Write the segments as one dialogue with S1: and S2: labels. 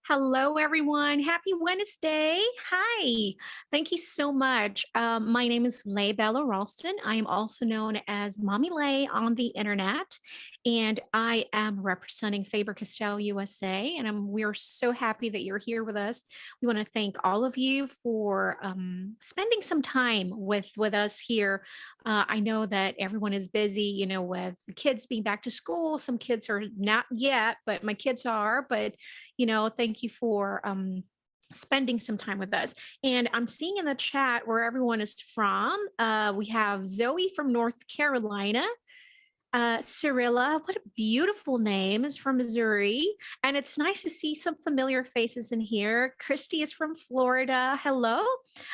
S1: Hello, everyone. Happy Wednesday. Hi. Thank you so much. My name is Leigh Bella Ralston. I am also known as Mommy Leigh on the internet, and I am representing Faber-Castell USA. And we're so happy that you're here with us. We want to thank all of you for spending some time with us here. I know that everyone is busy, with the kids being back to school. Some kids are not yet, but my kids are. But thank you for spending some time with us. And I'm seeing in the chat where everyone is from. We have Zoe from North Carolina. Cyrilla, what a beautiful name, is from Missouri. And it's nice to see some familiar faces in here. Christy is from Florida. Hello.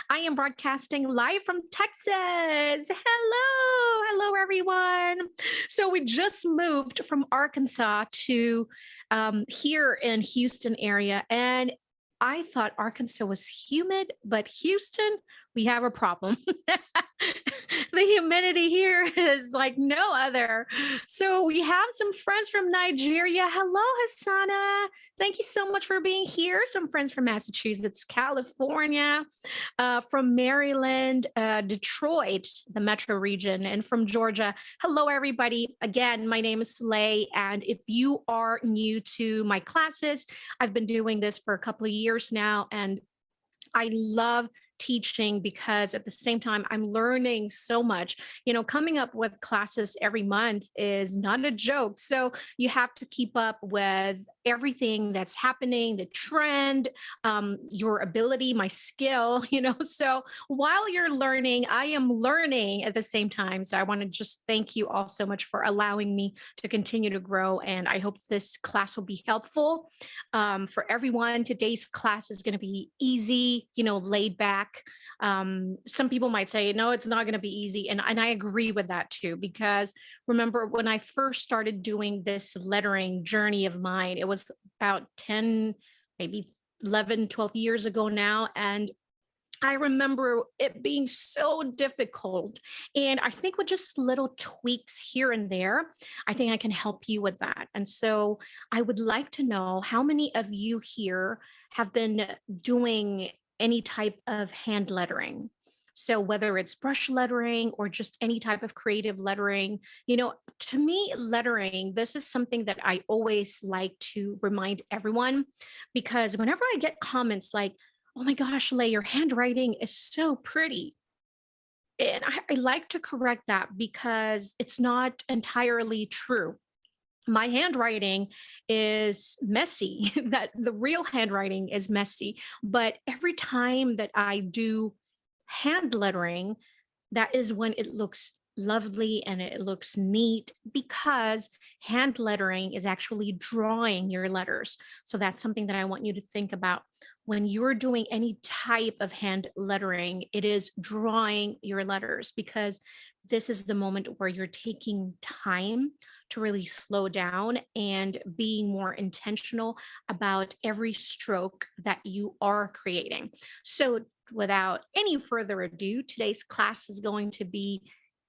S1: I am broadcasting live from Texas. Hello, everyone. So we just moved from Arkansas to here in Houston area. And I thought Arkansas was humid, but Houston, we have a problem. The humidity here is like no other. So we have some friends from Nigeria. Hello, Hassana. Thank you so much for being here. Some friends from Massachusetts, California, from Maryland, Detroit, the metro region, and from Georgia. Hello, everybody. Again, my name is Leigh, and if you are new to my classes, I've been doing this for a couple of years now, and I love teaching because at the same time I'm learning so much. Coming up with classes every month is not a joke. So you have to keep up with everything that's happening, the trend, your ability, my skill, So while you're learning, I am learning at the same time. So I want to just thank you all so much for allowing me to continue to grow. And I hope this class will be helpful for everyone. Today's class is going to be easy, laid back. Some people might say, no, it's not going to be easy. And I agree with that too, because remember when I first started doing this lettering journey of mine, it was about 10, maybe 11, 12 years ago now. And I remember it being so difficult. And I think with just little tweaks here and there, I think I can help you with that. And so I would like to know how many of you here have been doing any type of hand lettering. So whether it's brush lettering or just any type of creative lettering, to me, lettering, this is something that I always like to remind everyone, because whenever I get comments like, oh my gosh, Leigh, your handwriting is so pretty. And I like to correct that because it's not entirely true. My handwriting is messy, that the real handwriting is messy. But every time that I do hand lettering, that is when it looks lovely and it looks neat, because hand lettering is actually drawing your letters. So that's something that I want you to think about. When you're doing any type of hand lettering, it is drawing your letters, because this is the moment where you're taking time to really slow down and being more intentional about every stroke that you are creating. So without any further ado, today's class is going to be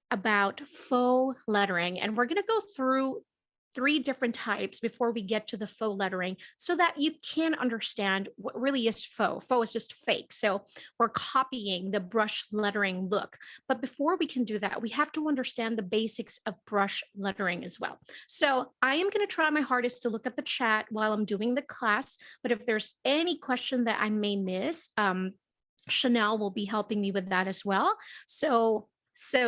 S1: about faux lettering, and we're going to go through three different types before we get to the faux lettering so that you can understand what really is faux. Faux is just fake. So we're copying the brush lettering look. But before we can do that, we have to understand the basics of brush lettering as well. So I am going to try my hardest to look at the chat while I'm doing the class. But if there's any question that I may miss, Chanel will be helping me with that as well. So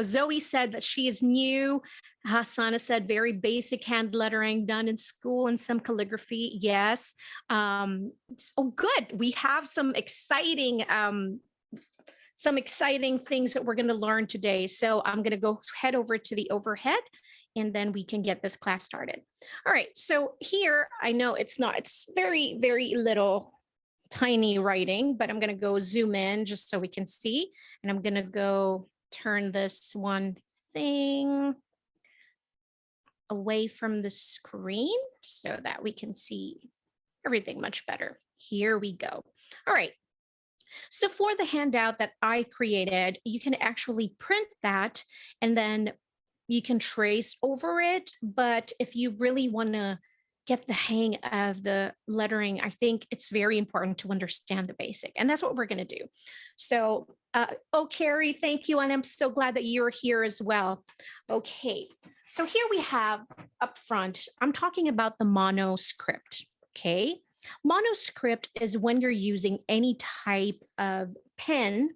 S1: Zoe said that she is new. Hassana said very basic hand lettering done in school and some calligraphy. Yes. Oh, good. We have some exciting things that we're going to learn today. So I'm going to go head over to the overhead, and then we can get this class started. All right. So here, I know it's very, very little tiny writing, but I'm going to go zoom in just so we can see. And I'm going to go turn this one thing away from the screen so that we can see everything much better. Here we go. All right. So for the handout that I created, you can actually print that and then you can trace over it. But if you really want to get the hang of the lettering, I think it's very important to understand the basic. And that's what we're going to do. So, oh, Carrie, thank you. And I'm so glad that you're here as well. Okay. So here we have up front, I'm talking about the monoscript. Okay. Monoscript is when you're using any type of pen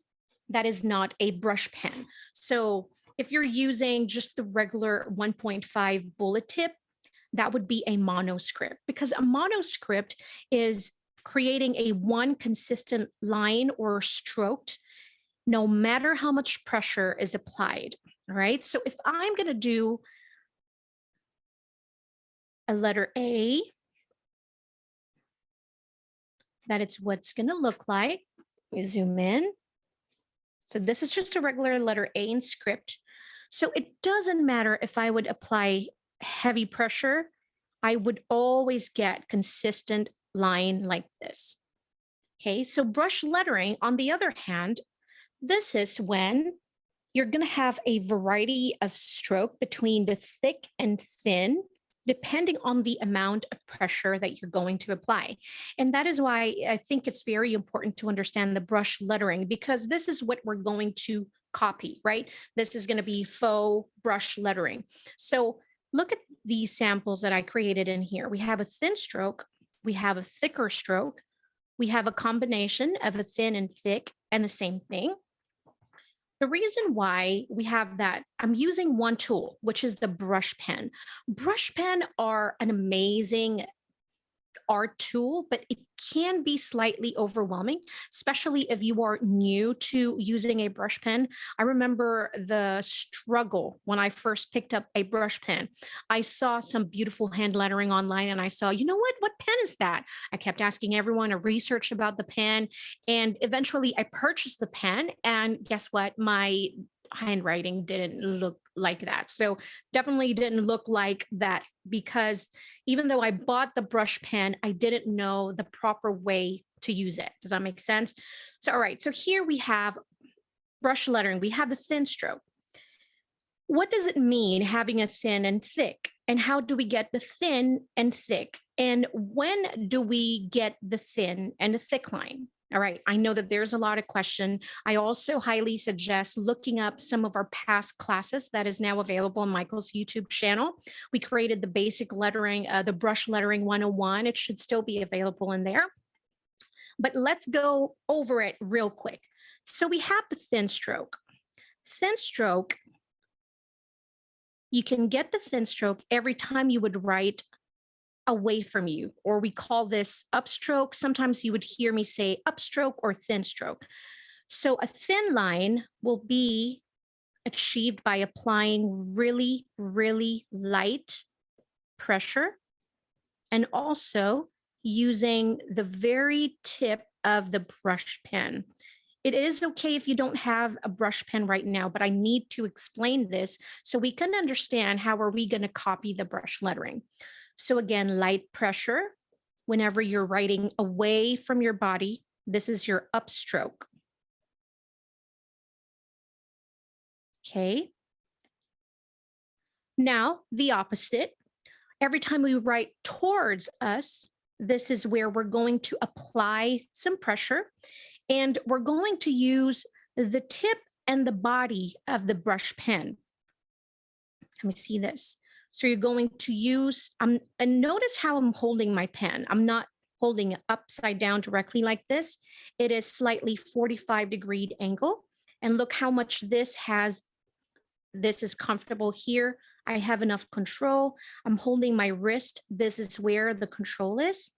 S1: that is not a brush pen. So if you're using just the regular 1.5 bullet tip, that would be a monoscript, because a monoscript is creating a one consistent line or stroke no matter how much pressure is applied. All right. So if I'm going to do a letter A, that it's what's going to look like. Let me zoom in. So this is just a regular letter A in script. So it doesn't matter if I would apply heavy pressure, I would always get consistent line like this. Okay, so brush lettering, on the other hand, this is when you're going to have a variety of stroke between the thick and thin, depending on the amount of pressure that you're going to apply. And that is why I think it's very important to understand the brush lettering, because this is what we're going to copy, right? This is going to be faux brush lettering. So look at these samples that I created in here. We have a thin stroke, we have a thicker stroke, we have a combination of a thin and thick and the same thing. The reason why we have that, I'm using one tool, which is the brush pen. Brush pen are an amazing art tool, but it can be slightly overwhelming, especially if you are new to using a brush pen. I remember the struggle when I first picked up a brush pen. I saw some beautiful hand lettering online and I saw, you know what pen is that? I kept asking everyone, I researched about the pen, and eventually I purchased the pen, and guess what? My handwriting didn't look like that. So definitely didn't look like that, because even though I bought the brush pen, I didn't know the proper way to use it. Does that make sense? So, all right. So here we have brush lettering. We have the thin stroke. What does it mean having a thin and thick? And how do we get the thin and thick? And when do we get the thin and the thick line? All right, I know that there's a lot of question. I also highly suggest looking up some of our past classes that is now available on Michael's YouTube channel. We created the basic lettering, the brush lettering 101. It should still be available in there. But let's go over it real quick. So we have the thin stroke. Thin stroke, you can get the thin stroke every time you would write away from you, or we call this upstroke. Sometimes you would hear me say upstroke or thin stroke. So a thin line will be achieved by applying really, really light pressure, and also using the very tip of the brush pen. It is okay if you don't have a brush pen right now, but I need to explain this so we can understand how are we going to copy the brush lettering. So again, light pressure. Whenever you're writing away from your body, this is your upstroke. Okay. Now, the opposite. Every time we write towards us, this is where we're going to apply some pressure, and we're going to use the tip and the body of the brush pen. Let me see this. So you're going to use, and notice how I'm holding my pen. I'm not holding it upside down directly like this. It is slightly 45-degree angle. And look how much this has, this is comfortable here. I have enough control. I'm holding my wrist. This is where the control is.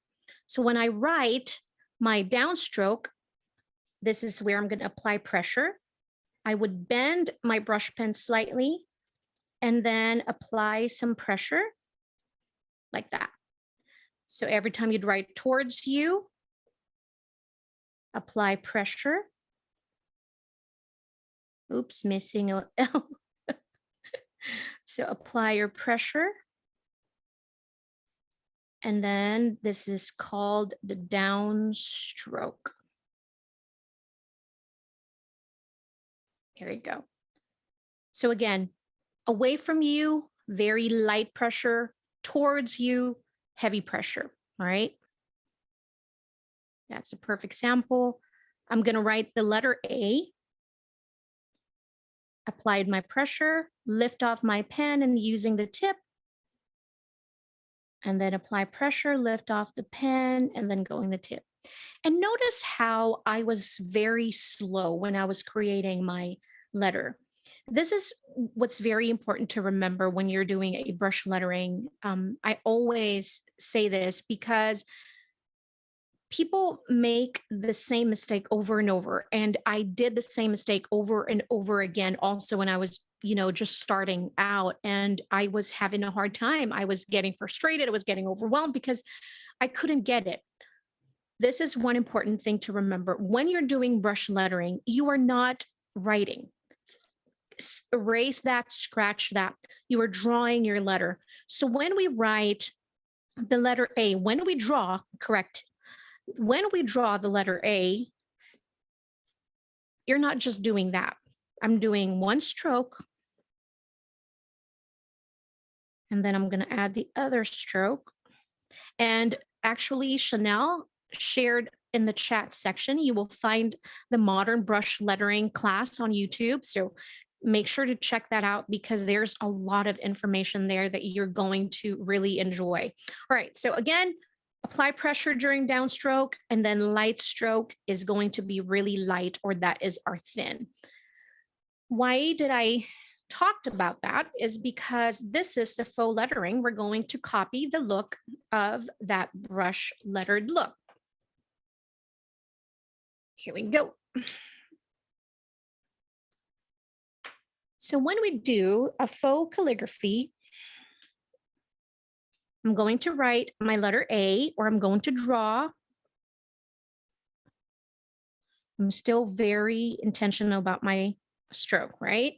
S1: So when I write my downstroke, this is where I'm going to apply pressure. I would bend my brush pen slightly and then apply some pressure like that. So every time you'd write towards you, apply pressure. Oops, missing a L. So apply your pressure. And then this is called the downstroke. There you go. So again, away from you, very light pressure, towards you, heavy pressure, all right? That's a perfect sample. I'm going to write the letter A, applied my pressure, lift off my pen and using the tip, and then apply pressure, lift off the pen, and then going the tip. And notice how I was very slow when I was creating my letter. This is what's very important to remember when you're doing a brush lettering. I always say this because people make the same mistake over and over. And I did the same mistake over and over again also when I was, just starting out, and I was having a hard time. I was getting frustrated. I was getting overwhelmed because I couldn't get it. This is one important thing to remember. When you're doing brush lettering, you are not writing. Erase that, scratch that. You are drawing your letter. So when we write the letter A, when we draw the letter A, you're not just doing that. I'm doing one stroke, and then I'm going to add the other stroke. And actually, Chanel shared in the chat section, you will find the modern brush lettering class on YouTube. So make sure to check that out because there's a lot of information there that you're going to really enjoy. All right. So again, apply pressure during downstroke, and then light stroke is going to be really light, or that is our thin. Why did I talked about that is because this is the faux lettering. We're going to copy the look of that brush lettered look. Here we go. So when we do a faux calligraphy, I'm going to write my letter A, or I'm going to draw. I'm still very intentional about my stroke, right?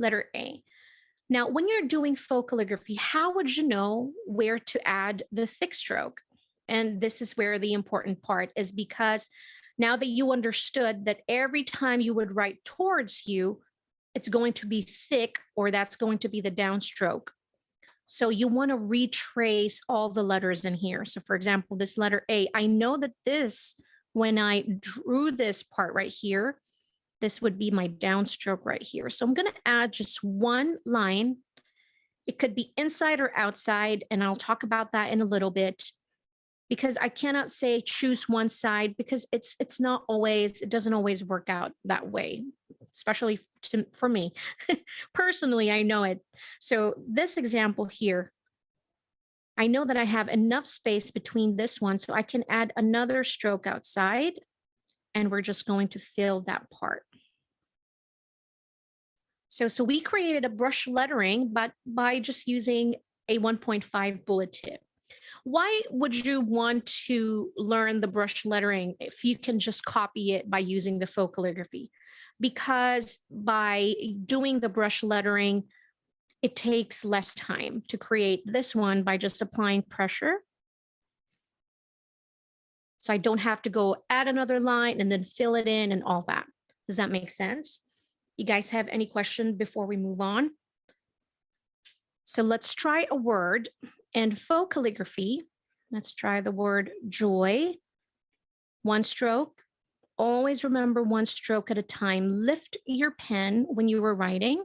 S1: Letter A. Now, when you're doing faux calligraphy, how would you know where to add the thick stroke? And this is where the important part is, because now that you understood that every time you would write towards you, it's going to be thick, or that's going to be the downstroke. So you want to retrace all the letters in here. So for example, this letter A, I know that this, when I drew this part right here, this would be my downstroke right here. So I'm going to add just one line. It could be inside or outside, and I'll talk about that in a little bit, because I cannot say choose one side, because it's not always, it doesn't always work out that way, especially for me. Personally, I know it. So this example here, I know that I have enough space between this one, so I can add another stroke outside, and we're just going to fill that part. So we created a brush lettering, but by just using a 1.5 bullet tip. Why would you want to learn the brush lettering if you can just copy it by using the faux calligraphy? Because by doing the brush lettering, it takes less time to create this one by just applying pressure. So I don't have to go add another line and then fill it in and all that. Does that make sense? You guys have any questions before we move on? So let's try a word. And faux calligraphy, let's try the word joy. One stroke. Always remember one stroke at a time. Lift your pen when you were writing.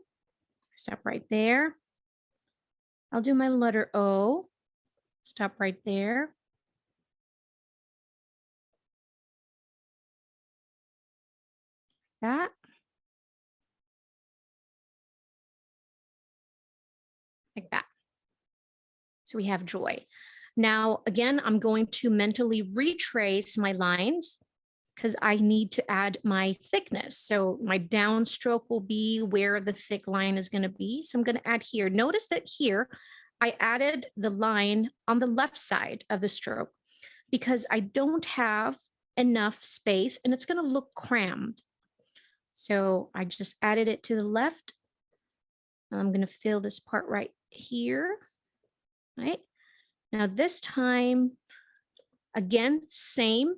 S1: Stop right there. I'll do my letter O. Stop right there. That. Like that. So we have joy. Now, again, I'm going to mentally retrace my lines because I need to add my thickness. So my downstroke will be where the thick line is going to be. So I'm going to add here. Notice that here, I added the line on the left side of the stroke because I don't have enough space and it's going to look crammed. So I just added it to the left. I'm going to fill this part right here, right? Now this time, again, same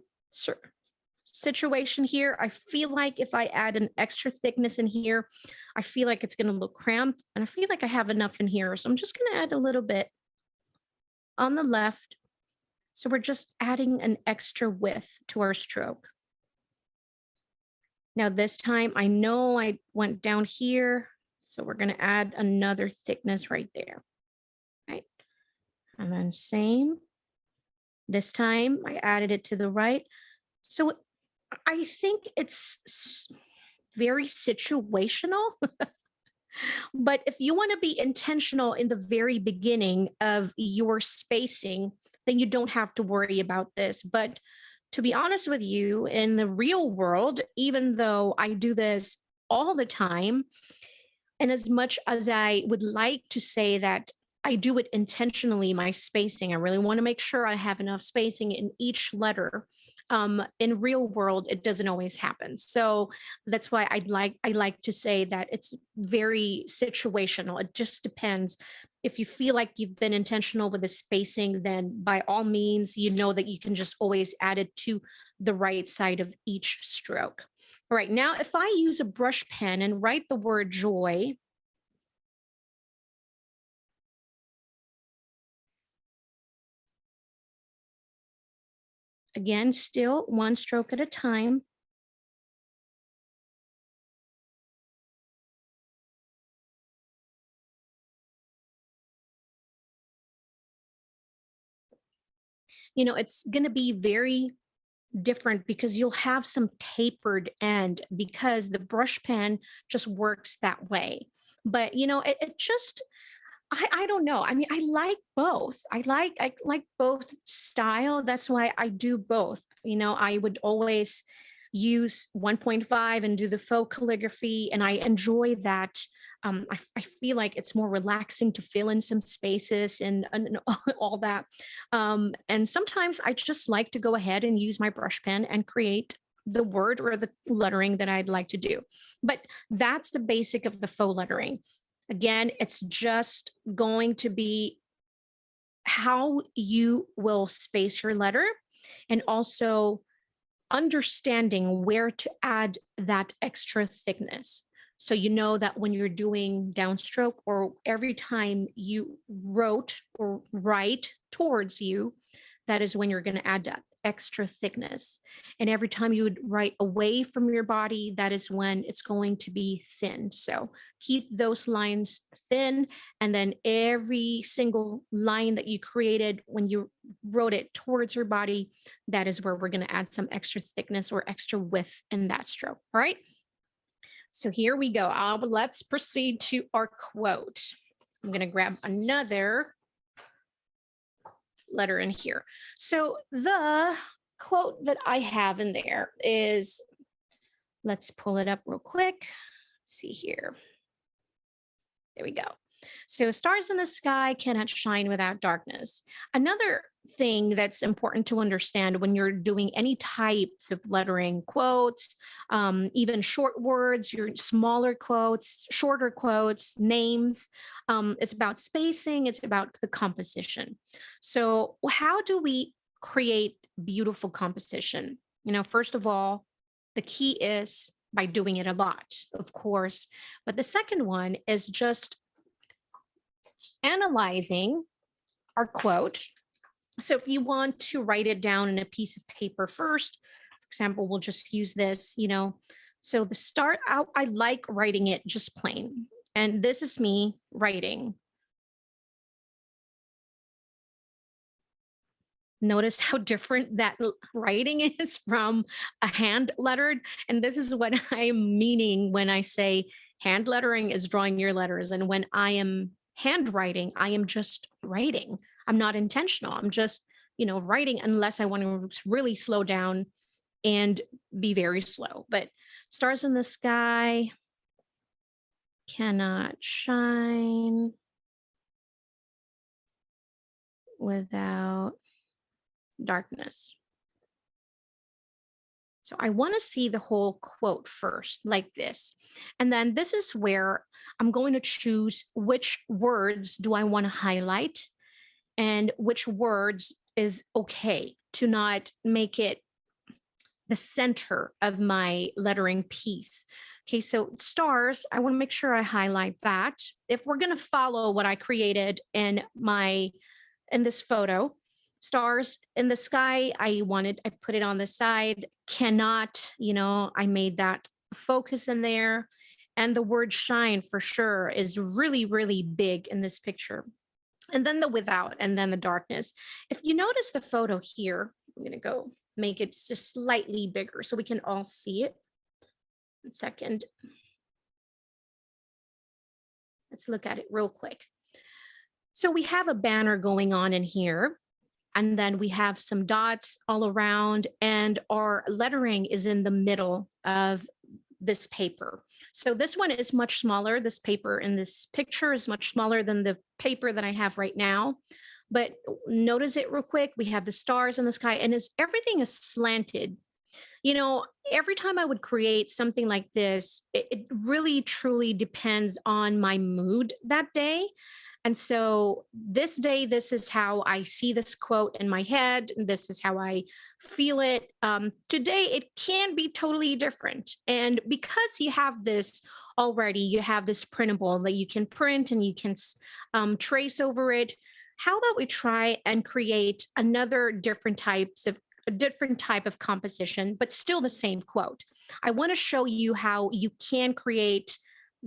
S1: situation here. I feel like if I add an extra thickness in here, I feel like it's going to look cramped, and I feel like I have enough in here. So I'm just going to add a little bit on the left So we're just adding an extra width to our stroke. Now this time I know I went down here, so we're going to add another thickness right there, right? And then same. This time I added it to the right. So I think it's very situational. But if you want to be intentional in the very beginning of your spacing, then you don't have to worry about this. But to be honest with you, in the real world, even though I do this all the time, and as much as I would like to say that I do it intentionally, my spacing, I really want to make sure I have enough spacing in each letter. In real world, it doesn't always happen. So that's why I like to say that it's very situational. It just depends. If you feel like you've been intentional with the spacing, then by all means, you know that you can just always add it to the right side of each stroke. All right, now if I use a brush pen and write the word joy, again, still one stroke at a time. It's going to be very different because you'll have some tapered end because the brush pen just works that way. But it just I don't know. I mean, I like both. I like both style. That's why I do both. I would always use 1.5 and do the faux calligraphy, and I enjoy that. I feel like it's more relaxing to fill in some spaces and all that. And sometimes I just like to go ahead and use my brush pen and create the word or the lettering that I'd like to do. But that's the basic of the faux lettering. Again, it's just going to be how you will space your letter and also understanding where to add that extra thickness. So you know that when you're doing downstroke or every time you wrote or write towards you, that is when you're going to add that extra thickness. And every time you would write away from your body, that is when it's going to be thin. So keep those lines thin. And then every single line that you created when you wrote it towards your body, that is where we're going to add some extra thickness or extra width in that stroke. All right. So here we go. Let's proceed to our quote. I'm going to grab another letter in here. So the quote that I have in there is, let's pull it up real quick. Let's see here. There we go. So stars in the sky cannot shine without darkness. Another thing that's important to understand when you're doing any types of lettering, quotes, even short words, your smaller quotes, shorter quotes, names, it's about spacing, it's about the composition. So how do we create beautiful composition? First of all, the key is by doing it a lot, of course. But the second one is just analyzing our quote. So if you want to write it down in a piece of paper first, for example, we'll just use this, So the start out, I like writing it just plain. And this is me writing. Notice how different that writing is from a hand lettered. And this is what I'm meaning when I say hand lettering is drawing your letters. And when I am handwriting, I am just writing. I'm not intentional. I'm just, writing unless I want to really slow down and be very slow. But stars in the sky cannot shine without darkness. So I want to see the whole quote first, like this. And then this is where I'm going to choose which words do I want to highlight and which words is okay to not make it the center of my lettering piece. Okay, so stars, I want to make sure I highlight that. If we're going to follow what I created in this photo, Stars in the sky, I put it on the side. Cannot, I made that focus in there. And the word shine for sure is really, really big in this picture. And then the without, and then the darkness. If you notice the photo here, I'm going to go make it just slightly bigger so we can all see it. 1 second. Let's look at it real quick. So we have a banner going on in here, and then we have some dots all around, and our lettering is in the middle of this paper. So this one is much smaller. This paper in this picture is much smaller than the paper that I have right now. But notice it real quick. We have the stars in the sky, and everything is slanted. Every time I would create something like this, it really truly depends on my mood that day. And so this day, this is how I see this quote in my head. And this is how I feel it. Today, it can be totally different. And because you have this already, you have this printable that you can print and you can trace over it. How about we try and create another different type of composition, but still the same quote. I want to show you how you can create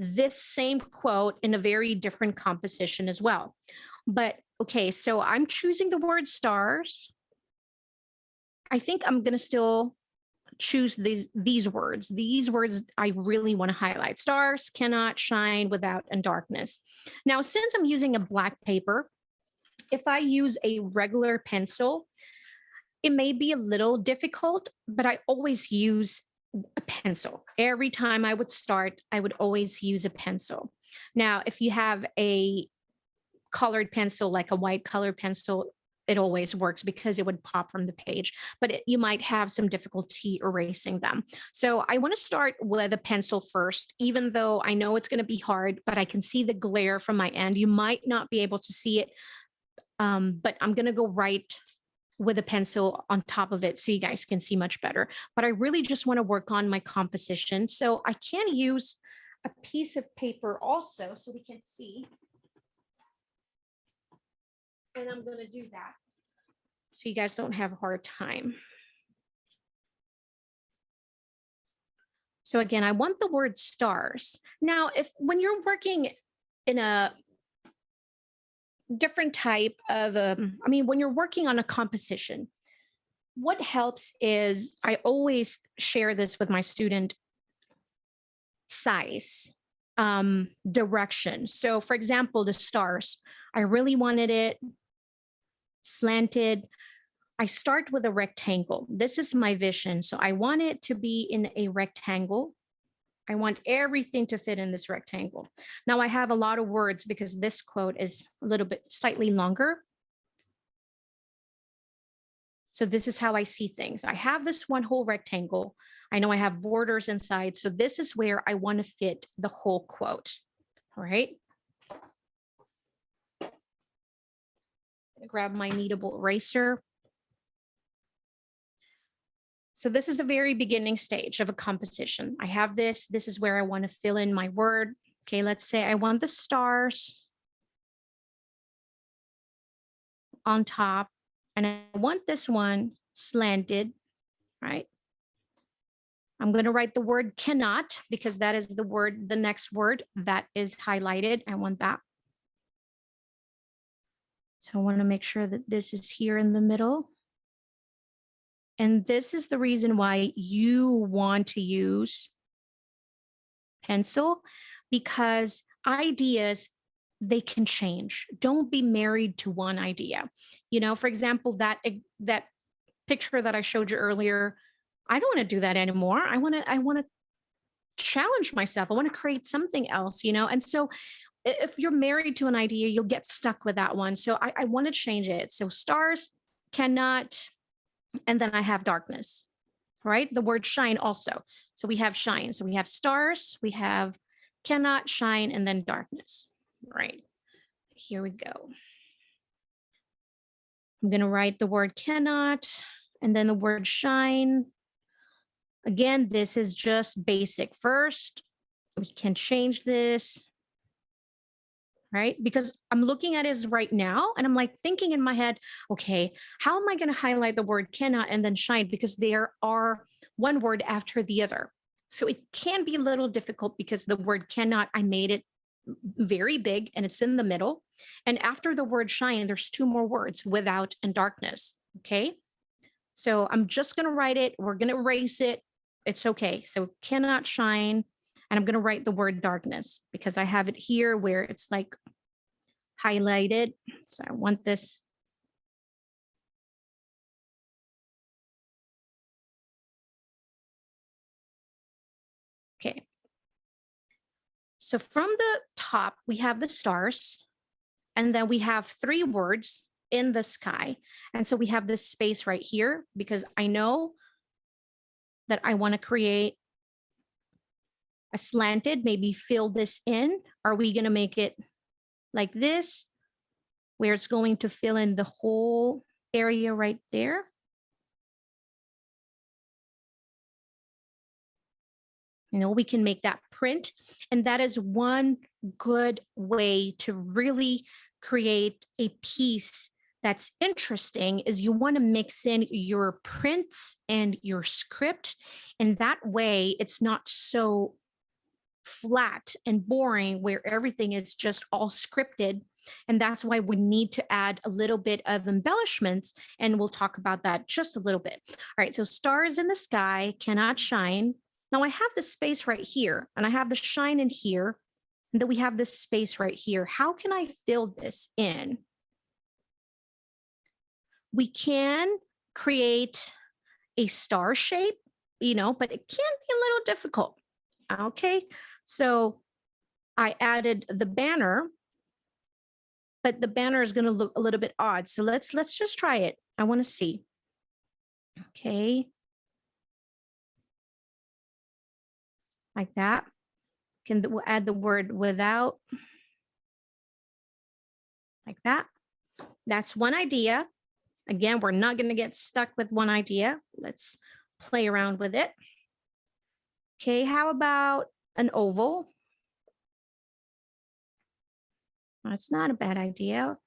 S1: this same quote in a very different composition as well. But okay, so I'm choosing the word stars. I think I'm going to still choose these words. These words I really want to highlight. Stars cannot shine without and darkness. Now, since I'm using a black paper, if I use a regular pencil, it may be a little difficult, but I always use a pencil. Every time I would start, I would always use a pencil. Now, if you have a colored pencil, like a white colored pencil, it always works because it would pop from the page, but you might have some difficulty erasing them. So I want to start with a pencil first, even though I know it's going to be hard, but I can see the glare from my end. You might not be able to see it, but I'm going to go right with a pencil on top of it so you guys can see much better. But I really just want to work on my composition. So I can use a piece of paper also so we can see. And I'm going to do that so you guys don't have a hard time. So again, I want the word stars. Now, when you're working in a different type of, when you're working on a composition, what helps is I always share this with my student: size, direction. So for example, the stars, I really wanted it slanted. I start with a rectangle. This is my vision. So I want it to be in a rectangle. I want everything to fit in this rectangle. Now I have a lot of words because this quote is a little bit slightly longer. So this is how I see things. I have this one whole rectangle. I know I have borders inside. So this is where I want to fit the whole quote. All right. Grab my kneadable eraser. So this is the very beginning stage of a composition. I have this. This is where I want to fill in my word. Okay, let's say I want the stars on top, and I want this one slanted, right? I'm going to write the word cannot because that is the next word that is highlighted. I want that. So I want to make sure that this is here in the middle. And this is the reason why you want to use pencil, because ideas, they can change. Don't be married to one idea. For example, that picture that I showed you earlier, I don't want to do that anymore. I want to challenge myself. I want to create something else, And so if you're married to an idea, you'll get stuck with that one. So I want to change it. So stars cannot. And then I have darkness, right? The word shine also. So we have shine. So we have stars, we have cannot, shine, and then darkness, right? Here we go. I'm going to write the word cannot and then the word shine. Again, this is just basic. First, we can change this. right? Because I'm looking at it right now and I'm like thinking in my head, okay, how am I going to highlight the word cannot and then shine? Because there are one word after the other. So it can be a little difficult because the word cannot, I made it very big and it's in the middle. And after the word shine, there's two more words, without and darkness. Okay. So I'm just going to write it. We're going to erase it. It's okay. So cannot shine. And I'm going to write the word darkness because I have it here where it's like highlighted. So I want this. Okay. So from the top, we have the stars, and then we have three words in the sky. And so we have this space right here because I know that I want to create a slanted, maybe fill this in. Are we going to make it like this, where it's going to fill in the whole area right there? You know, we can make that print. And that is one good way to really create a piece that's interesting is you want to mix in your prints and your script. And that way it's not so flat and boring where everything is just all scripted. And that's why we need to add a little bit of embellishments. And we'll talk about that just a little bit. All right. So stars in the sky cannot shine. Now I have the space right here and I have the shine in here. And then we have this space right here. How can I fill this in? We can create a star shape, you know, but it can be a little difficult. Okay. So I added the banner, but the banner is going to look a little bit odd. So let's just try it. I want to see. Okay. Like that. We'll add the word without. Like that. That's one idea. Again, we're not going to get stuck with one idea. Let's play around with it. Okay, how about an oval? That's not a bad idea.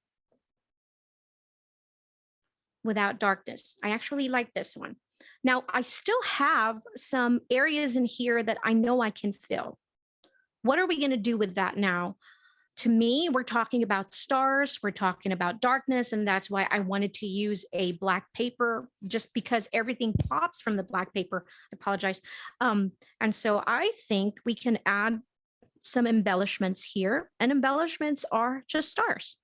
S1: Without darkness. I actually like this one. Now, I still have some areas in here that I know I can fill. What are we going to do with that now? To me, we're talking about stars, we're talking about darkness, and that's why I wanted to use a black paper just because everything pops from the black paper. I apologize. And so I think we can add some embellishments here, and embellishments are just stars.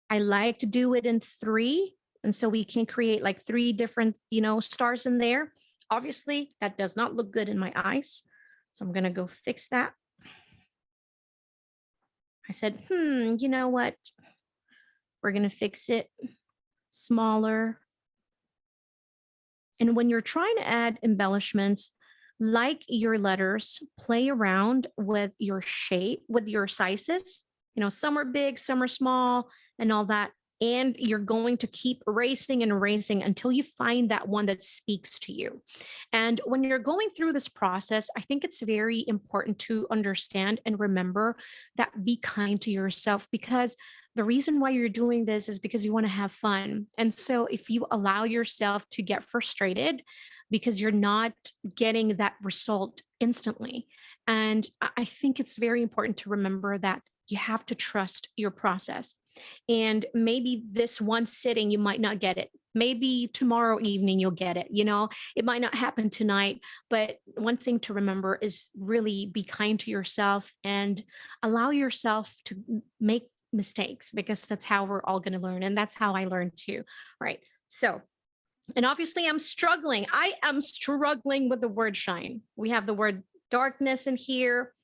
S1: I like to do it in three, and so we can create like three different, stars in there. Obviously, that does not look good in my eyes, so I'm going to go fix that. I said, you know what? We're going to fix it smaller. And when you're trying to add embellishments, like your letters, play around with your shape, with your sizes. Some are big, some are small, and all that. And you're going to keep erasing and erasing until you find that one that speaks to you. And when you're going through this process, I think it's very important to understand and remember that be kind to yourself, because the reason why you're doing this is because you want to have fun. And so if you allow yourself to get frustrated because you're not getting that result instantly, and I think it's very important to remember that you have to trust your process. And maybe this one sitting, you might not get it. Maybe tomorrow evening you'll get it. It might not happen tonight. But one thing to remember is really be kind to yourself and allow yourself to make mistakes, because that's how we're all going to learn. And that's how I learned too. Right. So, and obviously I'm struggling. I am struggling with the word shine. We have the word darkness in here,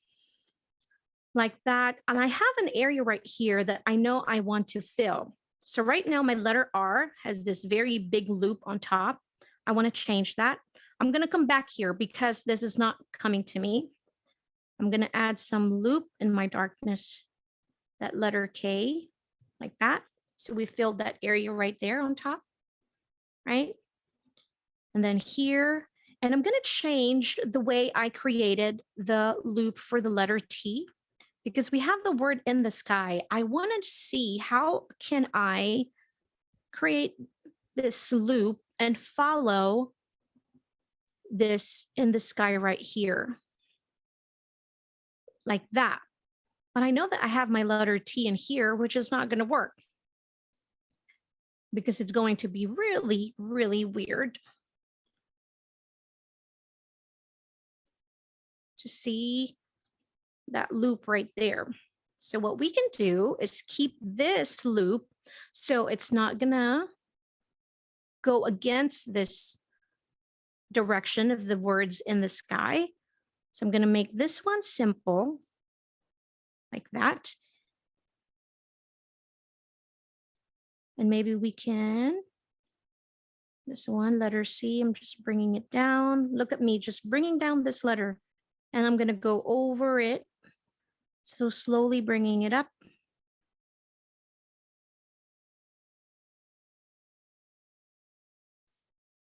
S1: like that. And I have an area right here that I know I want to fill. So right now my letter R has this very big loop on top. I want to change that. I'm going to come back here because this is not coming to me. I'm going to add some loop in my darkness, that letter K, like that. So we filled that area right there on top, right? And then here, and I'm going to change the way I created the loop for the letter T. because we have the word in the sky. I want to see how can I create this loop and follow this in the sky right here, like that. But I know that I have my letter T in here, which is not going to work because it's going to be really, really weird to see that loop right there. So what we can do is keep this loop so it's not going to go against this direction of the words in the sky. So I'm going to make this one simple like that. And maybe we can, this one, letter C, I'm just bringing it down. Look at me, just bringing down this letter. And I'm going to go over it. So slowly bringing it up.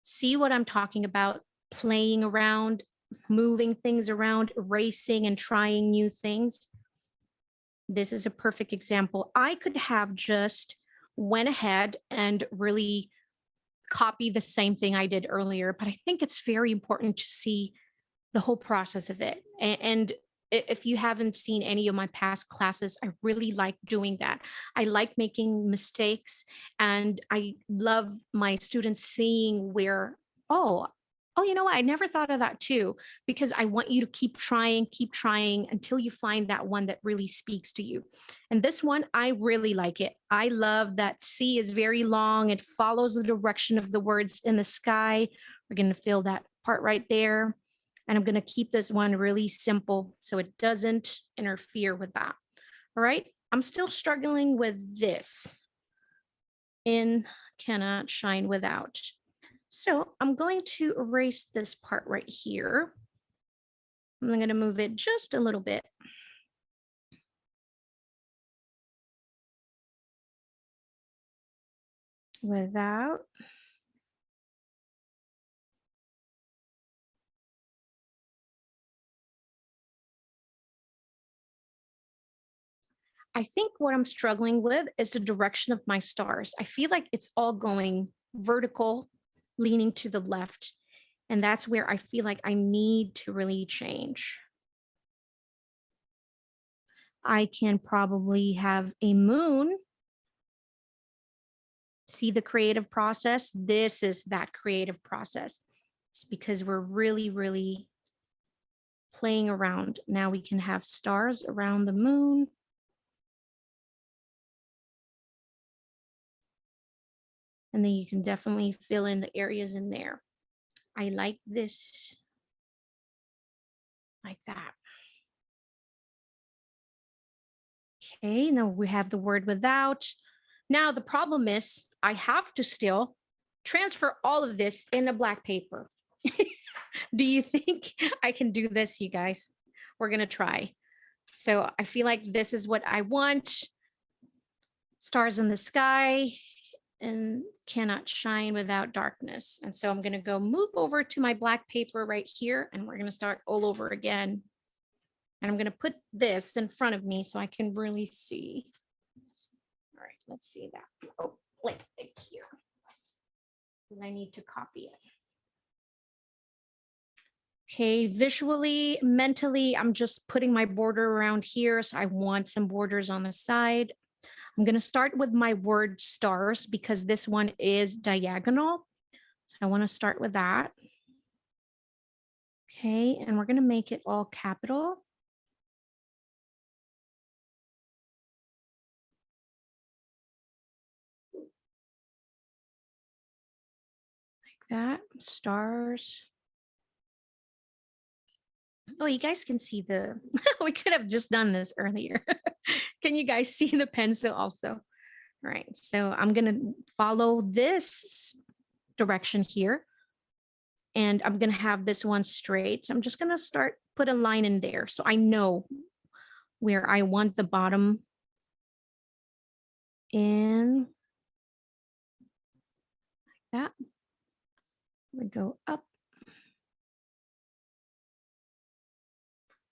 S1: See what I'm talking about? Playing around, moving things around, erasing and trying new things. This is a perfect example. I could have just went ahead and really copy the same thing I did earlier, but I think it's very important to see the whole process of it. And if you haven't seen any of my past classes, I really like doing that. I like making mistakes, and I love my students seeing where, oh, oh, you know what? I never thought of that too, because I want you to keep trying until you find that one that really speaks to you. And this one, I really like it. I love that C is very long. It follows the direction of the words in the sky. We're going to fill that part right there. And I'm going to keep this one really simple so it doesn't interfere with that. All right. I'm still struggling with this. In cannot shine without. So I'm going to erase this part right here. I'm going to move it just a little bit. Without. I think what I'm struggling with is the direction of my stars. I feel like it's all going vertical, leaning to the left. And that's where I feel like I need to really change. I can probably have a moon. See the creative process? This is that creative process. It's because we're really, really playing around. Now we can have stars around the moon. And then you can definitely fill in the areas in there. I like this like that. Okay, now we have the word without. Now the problem is I have to still transfer all of this in a black paper. Do you think I can do this, you guys? We're going to try. So I feel like this is what I want. Stars in the sky and cannot shine without darkness. And so I'm going to go move over to my black paper right here, and we're going to start all over again. And I'm going to put this in front of me so I can really see. All right, let's see that. Oh, like here. And I need to copy it. Okay, visually, mentally, I'm just putting my border around here. So I want some borders on the side. I'm going to start with my word stars because this one is diagonal. So I want to start with that. Okay, and we're going to make it all capital. Like that, stars. Oh, you guys can see the, we could have just done this earlier. Can you guys see the pencil also? All right, so I'm going to follow this direction here. And I'm going to have this one straight. So I'm just going to put a line in there so I know where I want the bottom in. Like that. We go up.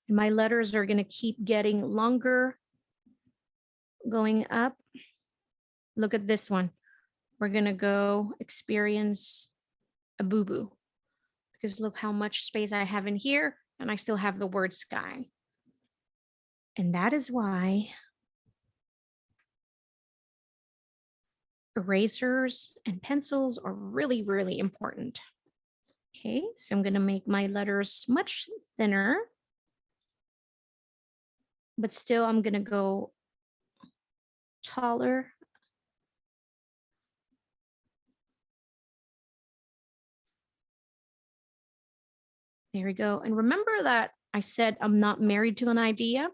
S1: And my letters are going to keep getting longer, going up. Look at this one. We're going to go experience a boo-boo because look how much space I have in here and I still have the word sky. And that is why erasers and pencils are really, really important. Okay, so I'm going to make my letters much thinner, but still I'm going to go taller. There we go. And remember that I said I'm not married to an idea.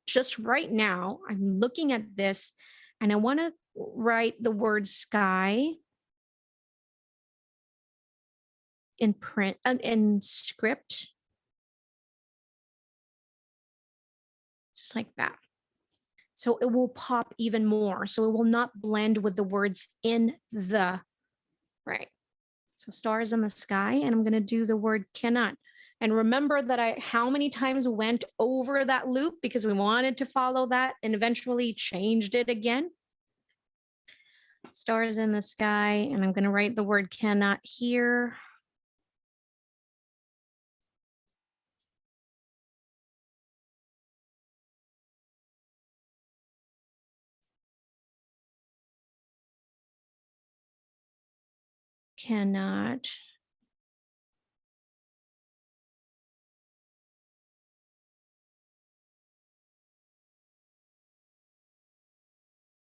S1: Just right now, I'm looking at this and I want to write the word sky in print and in script, just like that. So it will pop even more. So it will not blend with the words in the, right? So stars in the sky, and I'm going to do the word cannot. And remember that how many times went over that loop because we wanted to follow that and eventually changed it again. Stars in the sky, and I'm going to write the word cannot here. Cannot.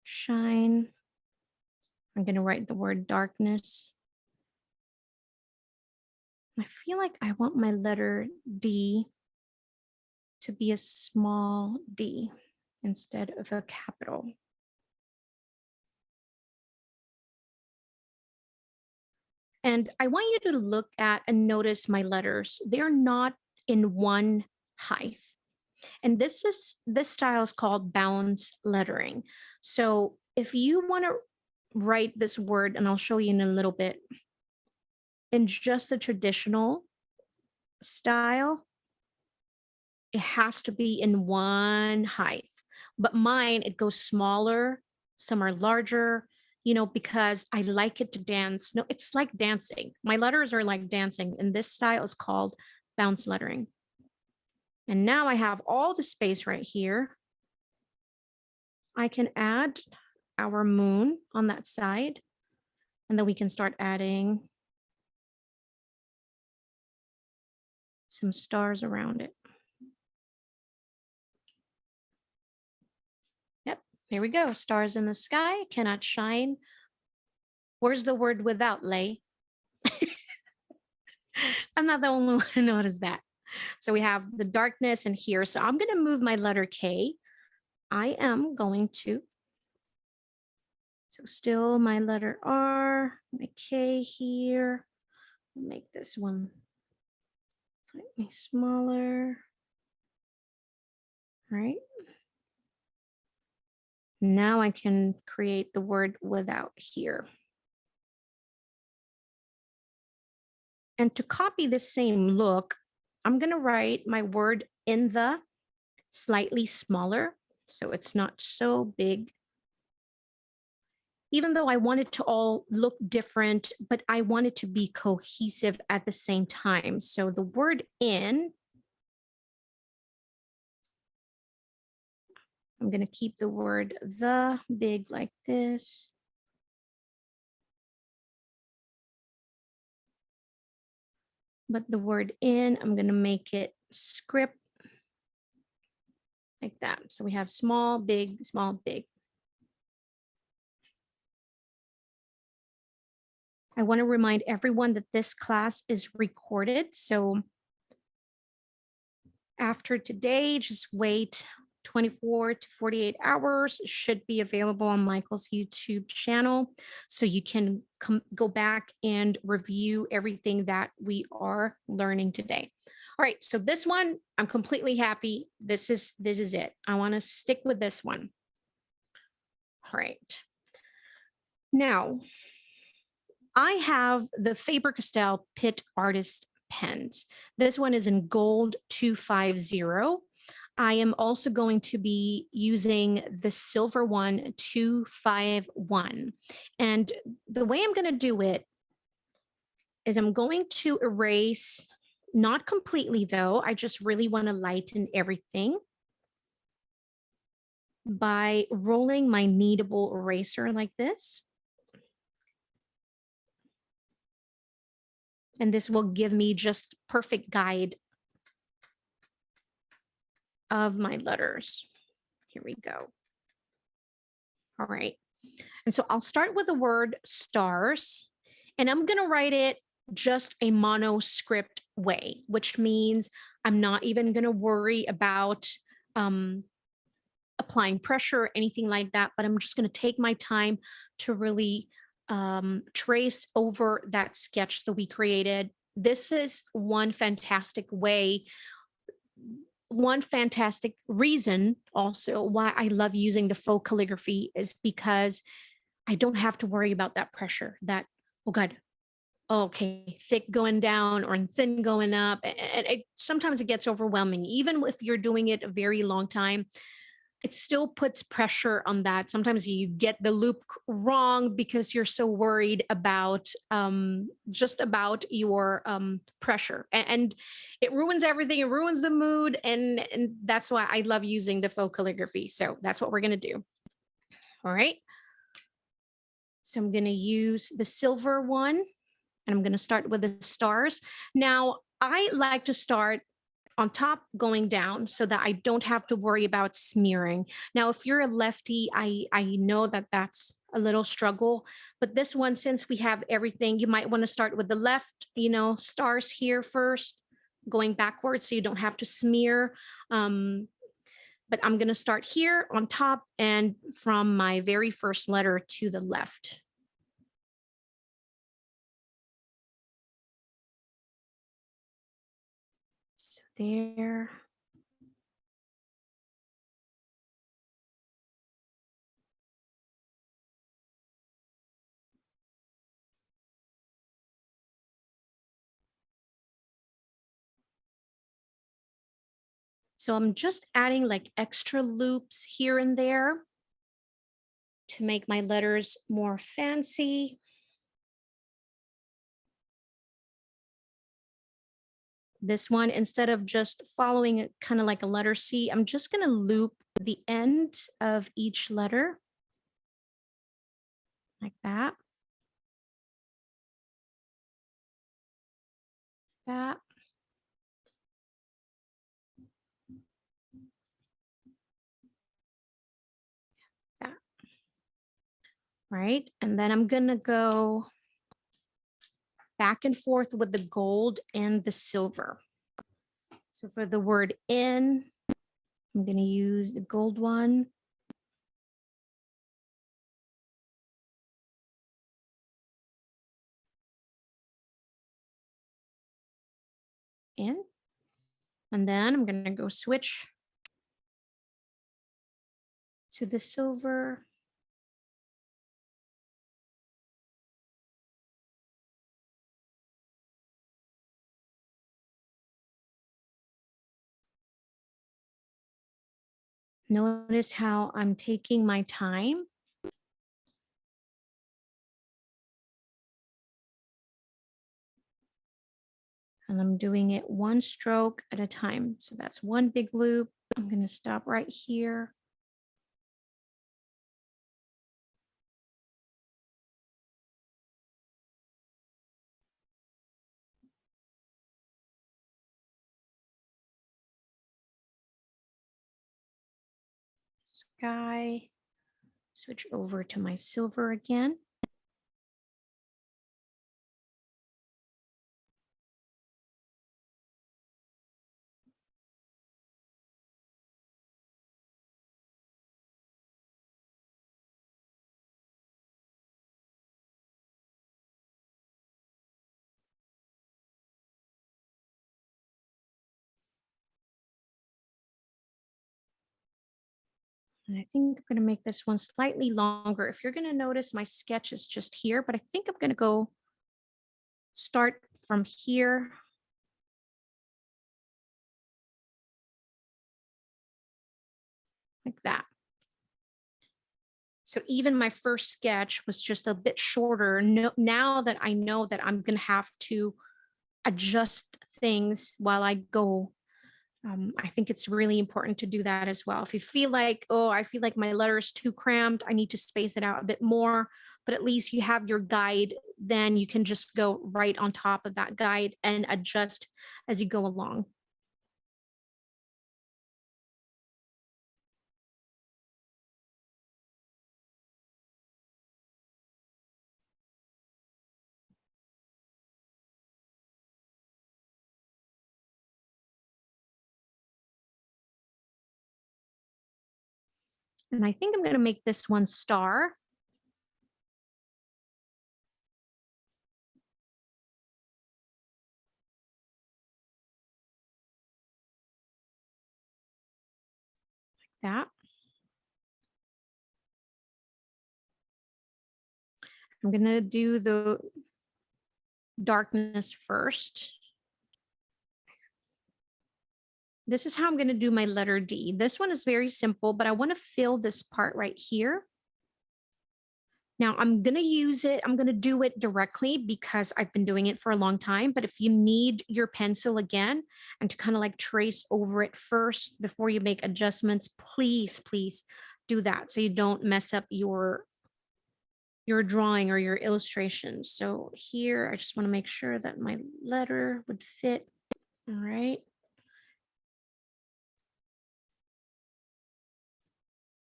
S1: Shine. I'm going to write the word darkness. I feel like I want my letter D to be a small d instead of a capital. And I want you to look at and notice my letters. They're not in one height. And this style is called bounce lettering. So if you want to write this word, and I'll show you in a little bit, in just the traditional style, it has to be in one height. But mine, it goes smaller, some are larger, because I like it to dance. No, it's like dancing. My letters are like dancing, and this style is called bounce lettering. And now I have all the space right here. I can add our moon on that side, and then we can start adding some stars around it. Yep, there we go. Stars in the sky cannot shine. Where's the word without, Lay? I'm not the only one who noticed that. So we have the darkness in here. So I'm going to move my letter K. I am going to, so still my letter R, my K here. Make this one slightly smaller. All right. Now I can create the word without here. And to copy the same look, I'm going to write my word in the slightly smaller, so it's not so big. Even though I want it to all look different, but I want it to be cohesive at the same time. So the word in, I'm going to keep the word the big like this. But the word in, I'm going to make it script like that. So we have small, big, small, big. I want to remind everyone that this class is recorded. So after today, just wait 24 to 48 hours. It should be available on Michael's YouTube channel. So you can go back and review everything that we are learning today. All right, so this one, I'm completely happy. This is it. I want to stick with this one. All right. Now, I have the Faber-Castell Pitt Artist pens. This one is in gold 250. I am also going to be using the silver one 251. And the way I'm going to do it is I'm going to erase, not completely though, I just really want to lighten everything by rolling my kneadable eraser like this. And this will give me just perfect guide of my letters. Here we go. All right. And so I'll start with the word stars, and I'm going to write it just a monoscript way, which means I'm not even going to worry about applying pressure or anything like that, but I'm just going to take my time to really trace over that sketch that we created. This is one fantastic way, one fantastic reason also why I love using the faux calligraphy is because I don't have to worry about that pressure that, oh God, okay, thick going down or thin going up. And sometimes it gets overwhelming. Even if you're doing it a very long time, it still puts pressure on that. Sometimes you get the loop wrong because you're so worried about just about your pressure, and it ruins everything. It ruins the mood, and that's why I love using the faux calligraphy. So that's what we're gonna do. All right. So I'm gonna use the silver one, and I'm gonna start with the stars. Now I like to start on top going down so that I don't have to worry about smearing. Now, if you're a lefty, I know that that's a little struggle, but this one, since we have everything, you might want to start with the left, stars here first, going backwards so you don't have to smear. But I'm going to start here on top and from my very first letter to the left. So there. So I'm just adding like extra loops here and there to make my letters more fancy. This one, instead of just following it kind of like a letter C, I'm just going to loop the ends of each letter like that. That. That. Right. And then I'm going to go back and forth with the gold and the silver. So for the word in, I'm going to use the gold one. In. And then I'm going to go switch to the silver. Notice how I'm taking my time. And I'm doing it one stroke at a time. So that's one big loop. I'm going to stop right here. Sky. Switch over to my silver again. And I think I'm going to make this one slightly longer. If you're going to notice, my sketch is just here, but I think I'm going to go start from here like that. So even my first sketch was just a bit shorter. No, now that I know that I'm going to have to adjust things while I go, I think it's really important to do that as well. If you feel like, oh, I feel like my letter is too cramped, I need to space it out a bit more, but at least you have your guide, then you can just go right on top of that guide and adjust as you go along. And I think I'm going to make this one star. Like that. I'm going to do the darkness first. This is how I'm going to do my letter D. This one is very simple, but I want to fill this part right here. Now I'm going to use it. I'm going to do it directly because I've been doing it for a long time. But if you need your pencil again and to kind of like trace over it first before you make adjustments, please, please do that so you don't mess up your drawing or your illustration. So here, I just want to make sure that my letter would fit. All right.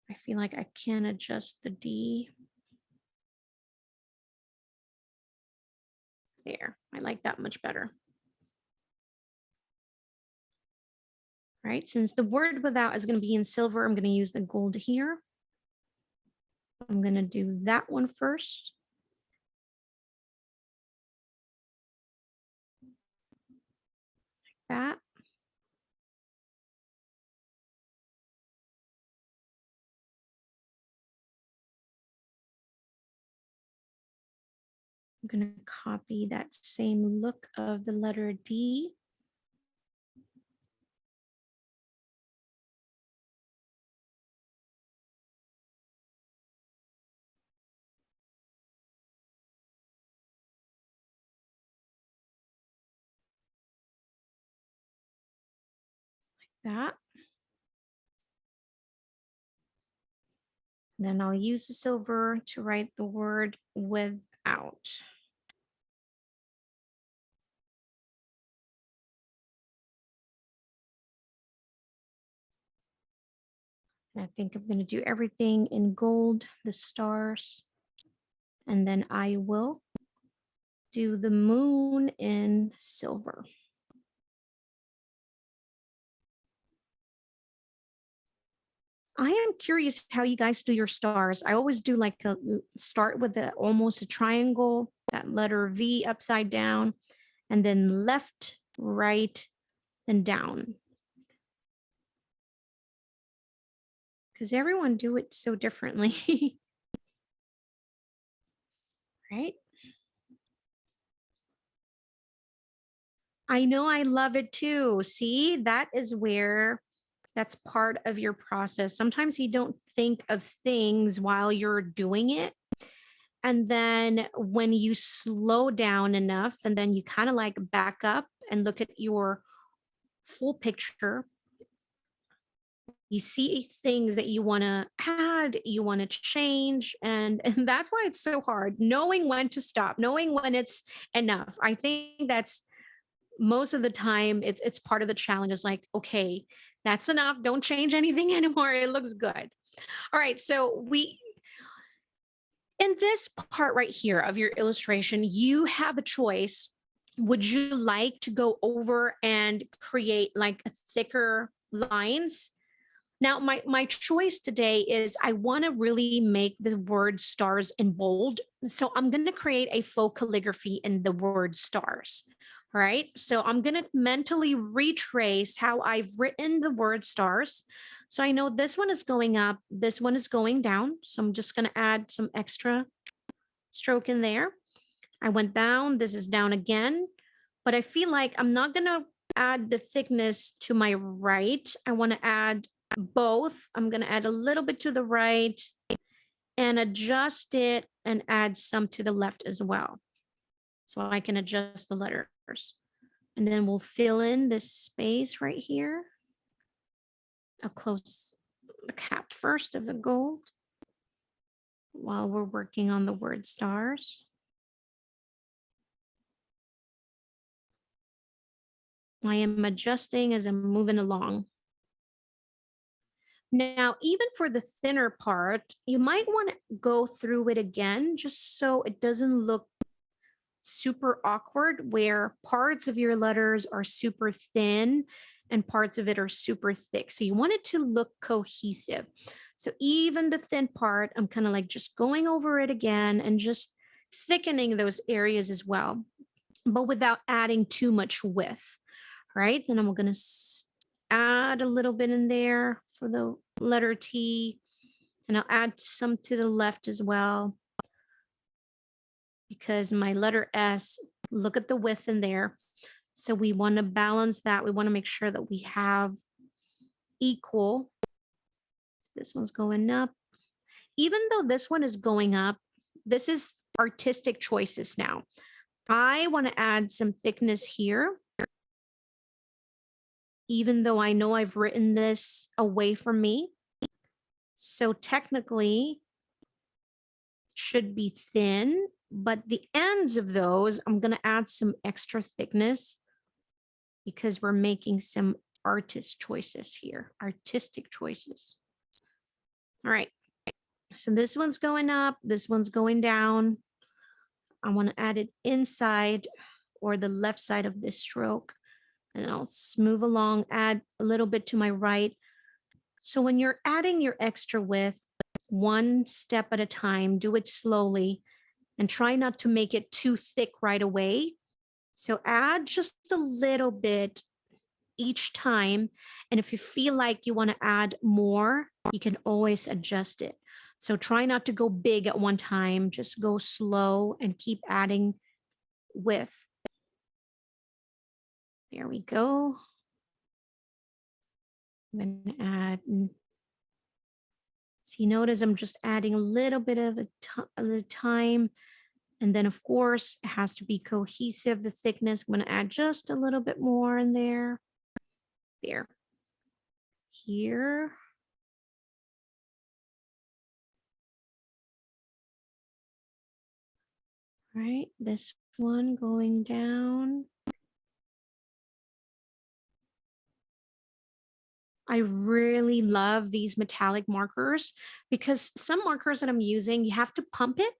S1: I feel like I can adjust the D. There, I like that much better. All right, since the word without is going to be in silver, I'm going to use the gold here. I'm going to do that one first. Like that. I'm going to copy that same look of the letter D. Like that. Then I'll use the silver to write the word without. And I think I'm going to do everything in gold, the stars, and then I will do the moon in silver. I am curious how you guys do your stars. I always do like a start with almost a triangle, that letter V upside down, and then left, right, then down. Because everyone do it so differently. Right? I know, I love it too. See, that is where that's part of your process. Sometimes you don't think of things while you're doing it. And then when you slow down enough and then you kind of like back up and look at your full picture, you see things that you want to add, you want to change. And that's why it's so hard, knowing when to stop, knowing when it's enough. I think that's most of the time it's part of the challenge is like, okay, that's enough. Don't change anything anymore. It looks good. All right. So in this part right here of your illustration, you have a choice. Would you like to go over and create like a thicker lines? Now, my choice today is I want to really make the word stars in bold. So I'm going to create a faux calligraphy in the word stars. All right. So I'm going to mentally retrace how I've written the word stars. So I know this one is going up, this one is going down. So I'm just going to add some extra stroke in there. I went down, this is down again, but I feel like I'm not going to add the thickness to my right. I want to add both. I'm going to add a little bit to the right and adjust it and add some to the left as well. So I can adjust the letters. And then we'll fill in this space right here. I'll close the cap first of the gold while we're working on the word stars. I am adjusting as I'm moving along. Now, even for the thinner part, you might want to go through it again just so it doesn't look super awkward where parts of your letters are super thin and parts of it are super thick. So you want it to look cohesive. So even the thin part, I'm kind of like just going over it again and just thickening those areas as well, but without adding too much width, right? Then I'm going to add a little bit in there for the letter T, and I'll add some to the left as well because my letter S, look at the width in there. So we want to balance that. We want to make sure that we have equal. This one's going up. Even though this one is going up, this is artistic choices now. I want to add some thickness here, even though I know I've written this away from me. So technically, should be thin, but the ends of those, I'm going to add some extra thickness because we're making some artistic choices here. All right. So this one's going up, this one's going down. I want to add it inside or the left side of this stroke. And I'll move along, add a little bit to my right. So when you're adding your extra width, one step at a time, do it slowly and try not to make it too thick right away. So add just a little bit each time. And if you feel like you want to add more, you can always adjust it. So try not to go big at one time, just go slow and keep adding width. There we go. I'm going to add. So you notice I'm just adding a little bit of the time. And then, of course, it has to be cohesive, the thickness. I'm going to add just a little bit more in there. There. Here. Right. This one going down. I really love these metallic markers because some markers that I'm using, you have to pump it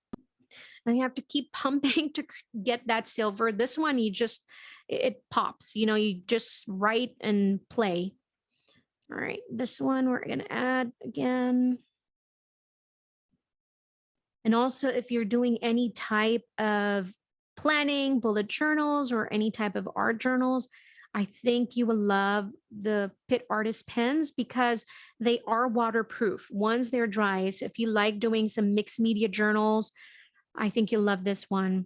S1: and you have to keep pumping to get that silver. This one, you just, it pops, you just write and play. All right, this one we're going to add again. And also if you're doing any type of planning, bullet journals, or any type of art journals, I think you will love the Pitt Artist pens because they are waterproof once they're dry. So if you like doing some mixed media journals, I think you'll love this one.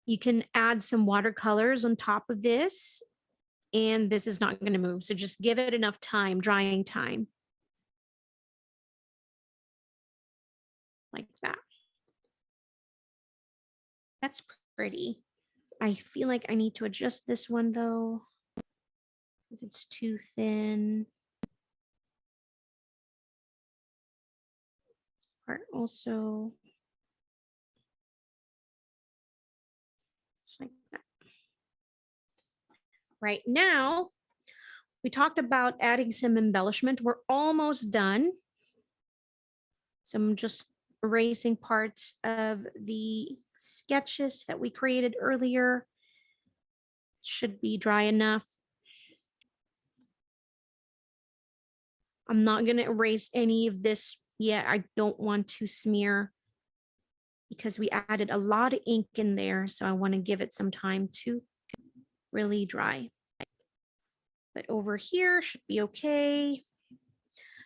S1: You can add some watercolors on top of this, and this is not going to move. So just give it enough time, drying time. Like that. That's pretty. I feel like I need to adjust this one though, because it's too thin. This part also. Just like that. Right now, we talked about adding some embellishment. We're almost done. So I'm just erasing parts of the sketches that we created earlier. Should be dry enough. I'm not going to erase any of this yet. I don't want to smear because we added a lot of ink in there. So I want to give it some time to really dry. But over here should be okay.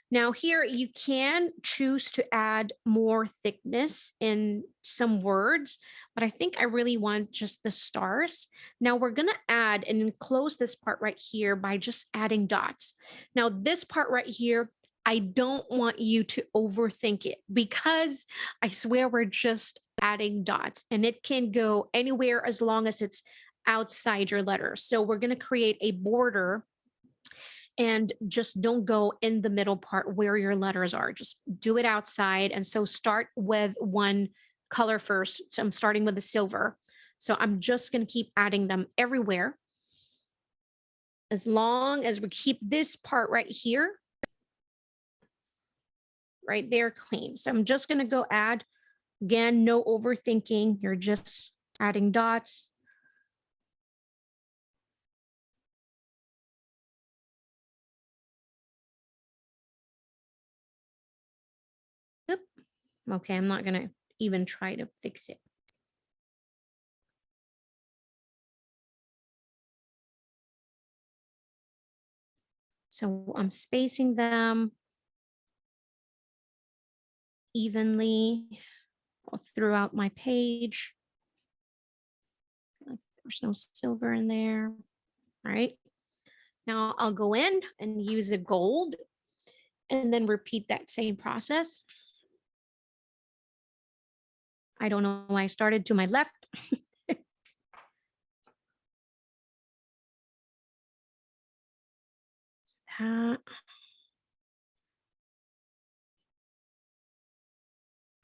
S1: Now here you can choose to add more thickness in some words, but I think I really want just the stars. Now we're gonna add and enclose this part right here by just adding dots. Now this part right here, I don't want you to overthink it because I swear we're just adding dots and it can go anywhere as long as it's outside your letter. So we're gonna create a border and just don't go in the middle part where your letters are. Just do it outside. And so start with one color first. So I'm starting with the silver. So I'm just going to keep adding them everywhere as long as we keep this part right here, right there clean. So I'm just going to go add, again, no overthinking. You're just adding dots. Oop. Okay, I'm not going to even try to fix it. So I'm spacing them evenly throughout my page. There's no silver in there. All right. Now I'll go in and use a gold and then repeat that same process. I don't know why I started to my left. That.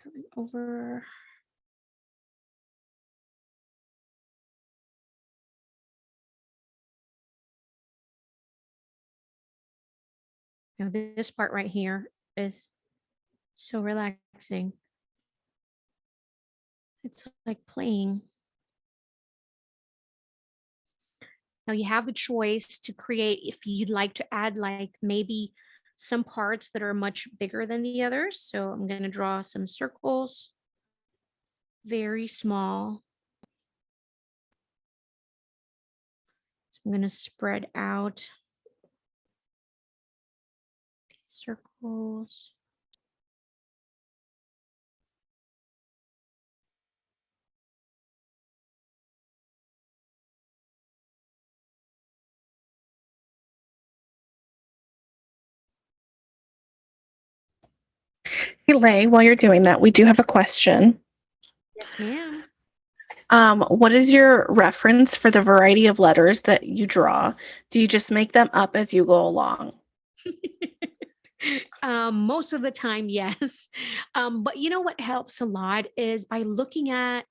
S1: Going over. Now this part right here is so relaxing. It's like playing. Now you have the choice to create if you'd like to add like maybe some parts that are much bigger than the others. So I'm going to draw some circles, very small. So I'm going to spread out these circles.
S2: Hey, Lay, while you're doing that, we do have a question.
S1: Yes, ma'am.
S2: What is your reference for the variety of letters that you draw? Do you just make them up as you go along?
S1: Most of the time, yes. But you know what helps a lot is by looking at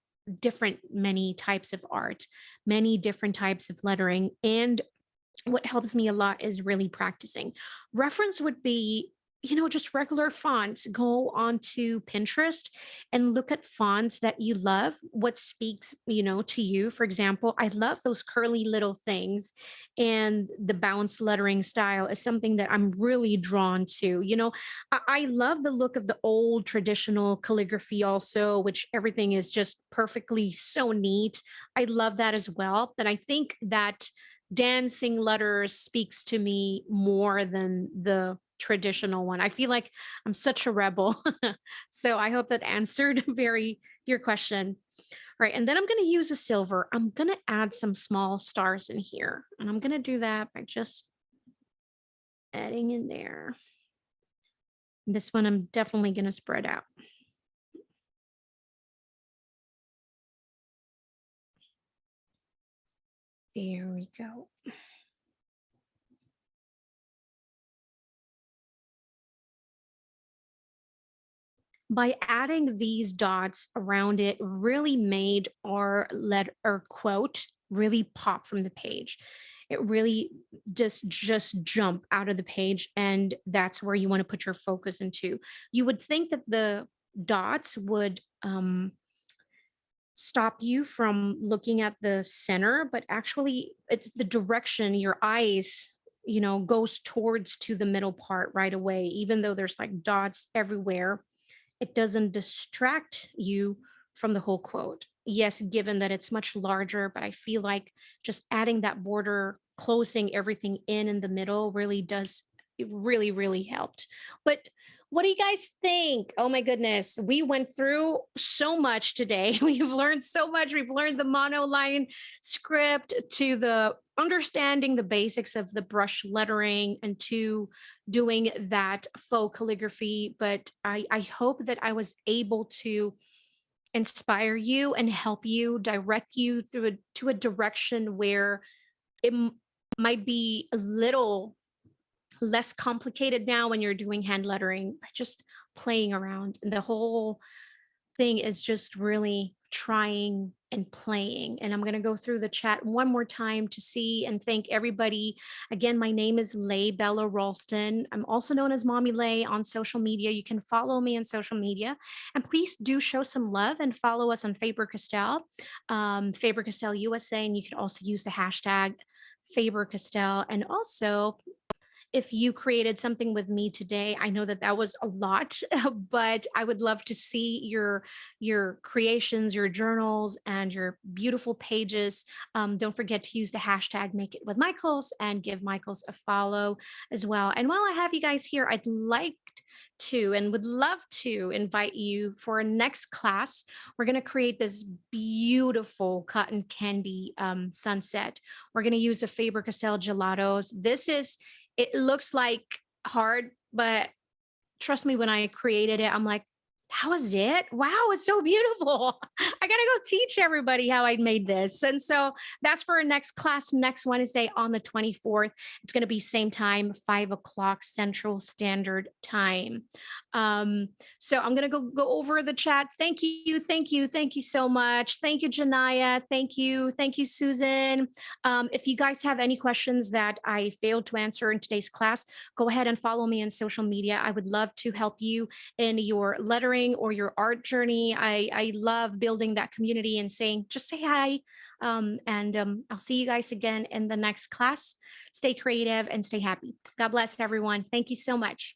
S1: many types of art, many different types of lettering, and what helps me a lot is really practicing. Reference would be, just regular fonts. Go onto Pinterest and look at fonts that you love, what speaks, to you. For example, I love those curly little things, and the bounce lettering style is something that I'm really drawn to. I love the look of the old traditional calligraphy also, which everything is just perfectly so neat. I love that as well. But I think that dancing letters speaks to me more than the traditional one. I feel like I'm such a rebel. So I hope that answered very your question. All right, and then I'm going to use a silver. I'm going to add some small stars in here, and I'm going to do that by just adding in there. This one I'm definitely going to spread out. There we go. By adding these dots around it really made our letter or quote really pop from the page. It really just jump out of the page, and that's where you want to put your focus into. You would think that the dots would stop you from looking at the center, but actually it's the direction your eyes goes towards to the middle part right away, even though there's like dots everywhere. It doesn't distract you from the whole quote. Yes, given that it's much larger, but I feel like just adding that border, closing everything in the middle really does it really, really helped. But what do you guys think? Oh my goodness, we went through so much today. We've learned so much. We've learned the monoline script to the understanding the basics of the brush lettering and to doing that faux calligraphy. But I hope that I was able to inspire you and help you, direct you through to a direction where it might be a little less complicated now when you're doing hand lettering by just playing around. And the whole thing is just really trying and playing. And I'm going to go through the chat one more time to see and thank everybody. Again, my name is Lay Bella Ralston. I'm also known as Mommy Lay on social media. You can follow me on social media. And please do show some love and follow us on Faber-Castell, Faber-Castell USA. And you can also use the hashtag Faber-Castell. And also, if you created something with me today, I know that that was a lot, but I would love to see your creations, your journals, and your beautiful pages. Don't forget to use the hashtag Make It with Michaels and give Michaels a follow as well. And while I have you guys here, I'd like to and would love to invite you for a next class. We're going to create this beautiful cotton candy sunset. We're going to use a Faber-Castell gelatos. This is it looks like hard, but trust me, when I created it, I'm like, that was it? Wow, it's so beautiful. I gotta go teach everybody how I made this. And so that's for our next class next Wednesday on the 24th. It's gonna be same time, 5 o'clock Central Standard Time. Um, so I'm gonna go over the chat. Thank you so much. Thank you, Janaya. Thank you, Susan. If you guys have any questions that I failed to answer in today's class, go ahead and follow me on social media. I would love to help you in your lettering or your art journey. I love building that community and saying, just say hi. And I'll see you guys again in the next class. Stay creative and stay happy. God bless everyone. Thank you so much.